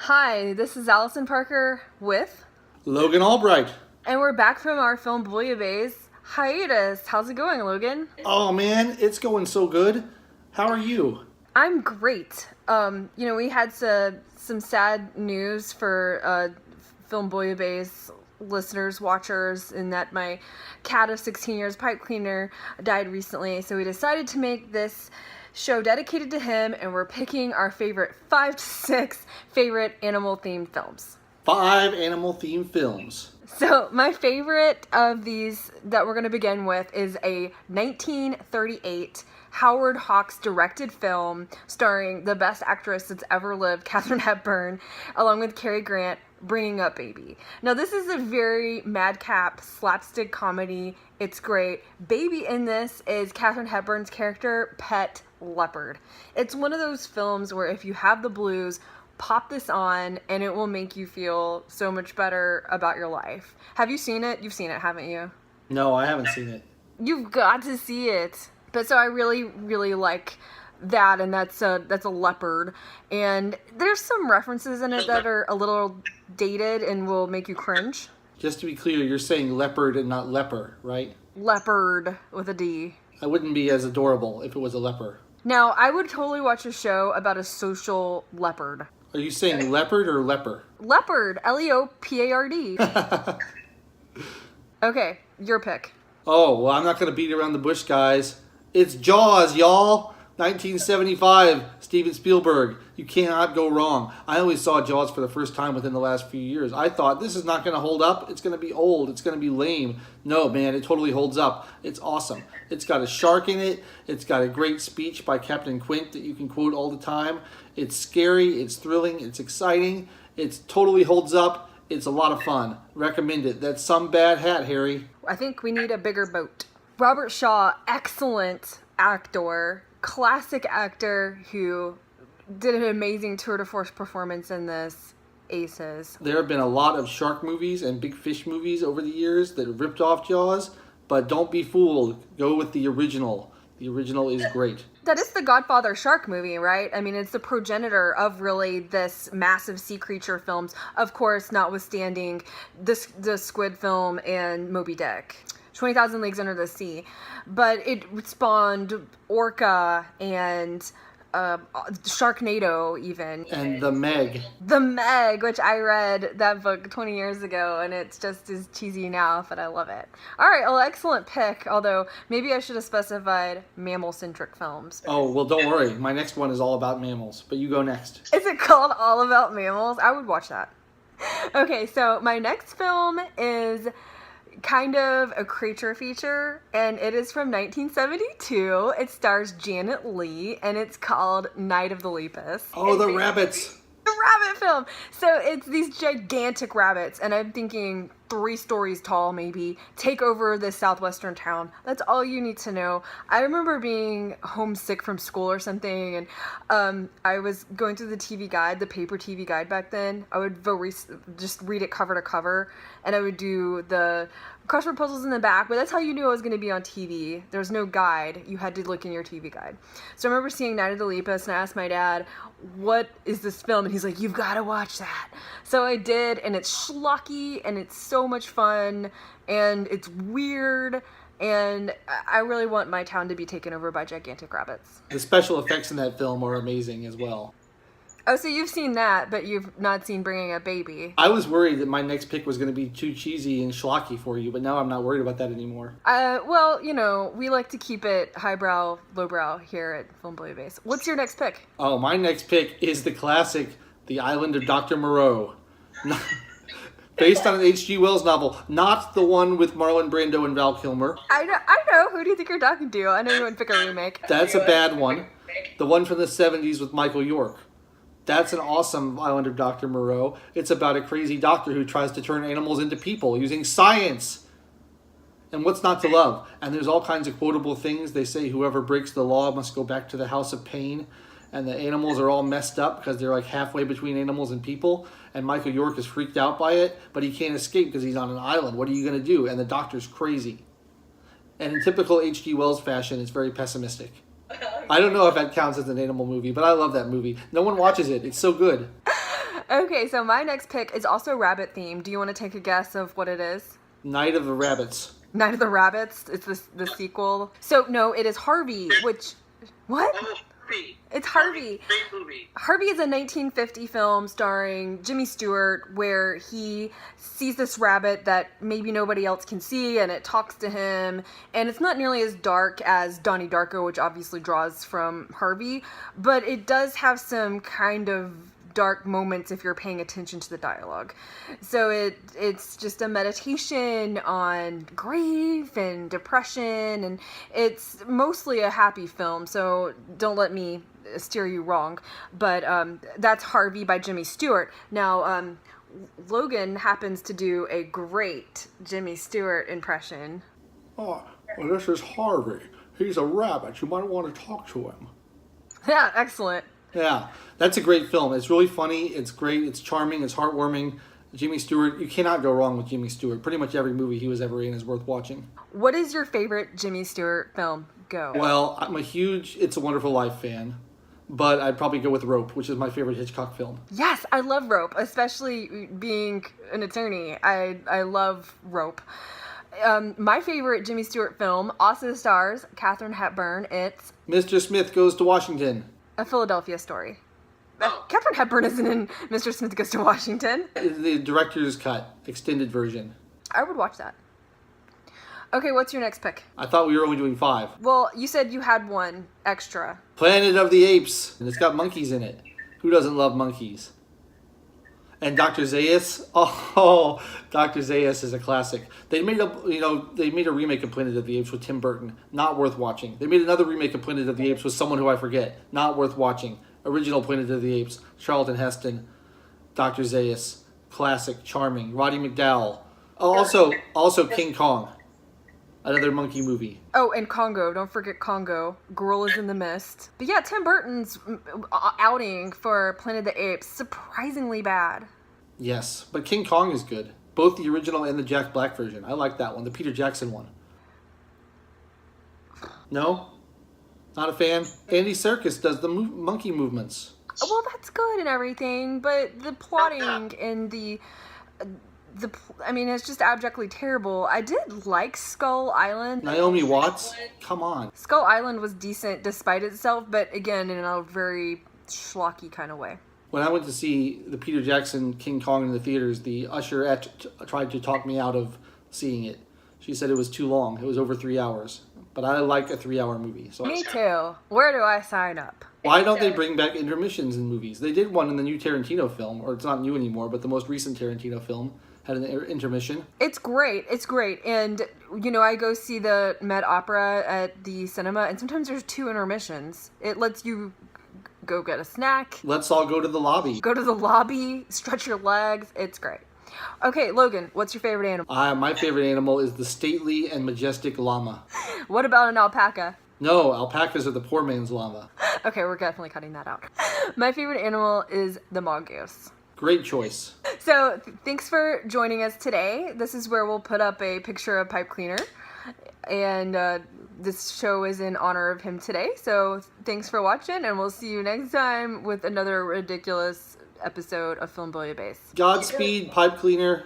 Hi, this is Allison Parker with Logan Albright. and we're back from our film Bouillabaisse hiatus. How's it going, Logan? Oh man, it's going so good. How are you? I'm great. We had some sad news for film Bouillabaisse listeners, watchers, in that my cat of 16 years, Pipecleaner, died recently. So we decided to make this show dedicated to him, and we're picking our favorite 5 to 6 favorite animal-themed films. 5 animal-themed films. So my favorite of these that we're going to begin with is a 1938 Howard Hawks directed film starring the best actress that's ever lived, Katharine Hepburn, along with Cary Grant, Bringing Up Baby. Now this is a very madcap slapstick comedy. It's great. Baby in this is Katharine Hepburn's character, Pet Leopard. It's one of those films where if you have the blues, pop this on and it will make you feel so much better about your life. Have you seen it? You've seen it, haven't you? No, I haven't seen it. You've got to see it. But so I really, really like that, and that's a leopard. And there's some references in it that are a little dated and will make you cringe. Just to be clear, you're saying leopard and not leper, right? Leopard with a D. I wouldn't be as adorable if it was a leper. Now, I would totally watch a show about a social leopard. Are you saying leopard or leper? Leopard. Leopard. Okay, your pick. Oh, well, I'm not going to beat around the bush, guys. It's Jaws, y'all! 1975, Steven Spielberg. You cannot go wrong. I only saw Jaws for the first time within the last few years. I thought, this is not going to hold up. It's going to be old. It's going to be lame. No, man, it totally holds up. It's awesome. It's got a shark in it. It's got a great speech by Captain Quint that you can quote all the time. It's scary. It's thrilling. It's exciting. It totally holds up. It's a lot of fun. Recommend it. That's some bad hat, Harry. I think we need a bigger boat. Robert Shaw, excellent actor, classic actor who did an amazing tour de force performance in this. Aces. There have been a lot of shark movies and big fish movies over the years that have ripped off Jaws, but don't be fooled. Go with the original. The original is great. That is the Godfather shark movie, right? I mean, it's the progenitor of really this massive sea creature films. Of course, notwithstanding the Squid film and Moby Dick. 20,000 Leagues Under the Sea. But it spawned Orca and Sharknado even. And The Meg. The Meg, which I read that book 20 years ago, and it's just as cheesy now, but I love it. All right, well, excellent pick, although maybe I should have specified mammal-centric films. Oh, well, don't worry. My next one is all about mammals, but you go next. Is it called All About Mammals? I would watch that. Okay, so my next film is kind of a creature feature, and it is from 1972. It stars Janet Leigh, and it's called Night of the Lepus. Oh, the rabbits. The rabbit film. So it's these gigantic rabbits, and I'm thinking 3 stories tall, maybe, take over this southwestern town. That's all you need to know. I remember being homesick from school or something, and I was going through the TV guide, the paper TV guide back then. I would just read it cover to cover, and I would do the crossword puzzles in the back, but that's how you knew it was going to be on TV. There was no guide. You had to look in your TV guide. So I remember seeing Night of the Lepus, and I asked my dad, what is this film? And he's like, you've got to watch that. So I did, and it's schlocky, and it's so much fun, and it's weird, and I really want my town to be taken over by gigantic rabbits. The special effects in that film are amazing as well. Oh, so you've seen that, but you've not seen Bringing Up Baby. I was worried that my next pick was going to be too cheesy and schlocky for you, but now I'm not worried about that anymore. Well, we like to keep it highbrow, lowbrow here at Film Bouillabaisse. What's your next pick? Oh, my next pick is the classic, The Island of Dr Moreau. Based on an H.G. Wells novel, not the one with Marlon Brando and Val Kilmer. I know. Who do you think you're talking to? I know you wouldn't pick a remake. That's a bad one. The one from the 70s with Michael York. That's an awesome Island of Dr. Moreau. It's about a crazy doctor who tries to turn animals into people using science. And what's not to love? And there's all kinds of quotable things. They say whoever breaks the law must go back to the house of pain. And the animals are all messed up because they're like halfway between animals and people. And Michael York is freaked out by it, but he can't escape because he's on an island. What are you going to do? And the doctor's crazy. And in typical H.G. Wells fashion, it's very pessimistic. I don't know if that counts as an animal movie, but I love that movie. No one watches it. It's so good. Okay, so my next pick is also rabbit themed. Do you want to take a guess of what it is? Night of the Rabbits. Night of the Rabbits. It's the sequel. So no, it is Harvey. Which what? Oh, Harvey. It's Harvey. Great movie. Harvey is a 1950 film starring Jimmy Stewart where he sees this rabbit that maybe nobody else can see and it talks to him. And it's not nearly as dark as Donnie Darko, which obviously draws from Harvey, but it does have some kind of dark moments if you're paying attention to the dialogue. So it's just a meditation on grief and depression, and it's mostly a happy film, so don't let me steer you wrong. But that's Harvey by Jimmy Stewart. Now, Logan happens to do a great Jimmy Stewart impression. Oh, well, this is Harvey. He's a rabbit. You might want to talk to him. Yeah, excellent. Yeah, that's a great film. It's really funny. It's great. It's charming. It's heartwarming. Jimmy Stewart, you cannot go wrong with Jimmy Stewart. Pretty much every movie he was ever in is worth watching. What is your favorite Jimmy Stewart film? Go. Well, I'm a huge It's a Wonderful Life fan, but I'd probably go with Rope, which is my favorite Hitchcock film. Yes, I love Rope, especially being an attorney. I love Rope. My favorite Jimmy Stewart film also stars Katharine Hepburn. It's Mr. Smith Goes to Washington. A Philadelphia Story. Oh. Katharine Hepburn isn't in Mr. Smith Goes to Washington. The director's cut, extended version. I would watch that. Okay, what's your next pick? I thought we were only doing 5. Well, you said you had one extra. Planet of the Apes. And it's got monkeys in it. Who doesn't love monkeys? And Dr. Zaius. Oh, Dr. Zaius is a classic. They made a remake of Planet of the Apes with Tim Burton. Not worth watching. They made another remake of Planet of the Apes with someone who I forget. Not worth watching. Original Planet of the Apes. Charlton Heston. Dr. Zaius. Classic. Charming. Roddy McDowell. Also King Kong. Another monkey movie. Oh, and Congo. Don't forget Congo. Gorillas in the Mist. But yeah, Tim Burton's outing for Planet of the Apes, surprisingly bad. Yes, but King Kong is good. Both the original and the Jack Black version. I like that one. The Peter Jackson one. No? Not a fan? Andy Serkis does the monkey movements. Well, that's good and everything, but the plotting and it's just abjectly terrible. I did like Skull Island. Naomi Watts? Come on. Skull Island was decent despite itself, but again, in a very schlocky kind of way. When I went to see the Peter Jackson King Kong in the theaters, the usher tried to talk me out of seeing it. She said it was too long. It was over 3 hours. But I like a 3-hour movie. So Me too. Where do I sign up? Why don't they bring back intermissions in movies? They did one in the new Tarantino film, or it's not new anymore, but the most recent Tarantino film had an intermission. It's great. And, I go see the Met Opera at the cinema, and sometimes there's 2 intermissions. It lets you go get a snack. Let's all go to the lobby. Go to the lobby, stretch your legs. It's great. Okay, Logan, what's your favorite animal? My favorite animal is the stately and majestic llama. What about an alpaca? No, alpacas are the poor man's llama. Okay, we're definitely cutting that out. My favorite animal is the mongoose. Great choice. So, thanks for joining us today. This is where we'll put up a picture of Pipecleaner. And this show is in honor of him today. So, thanks for watching, and we'll see you next time with another ridiculous episode of Film Bouillabaisse. Godspeed, Pipecleaner.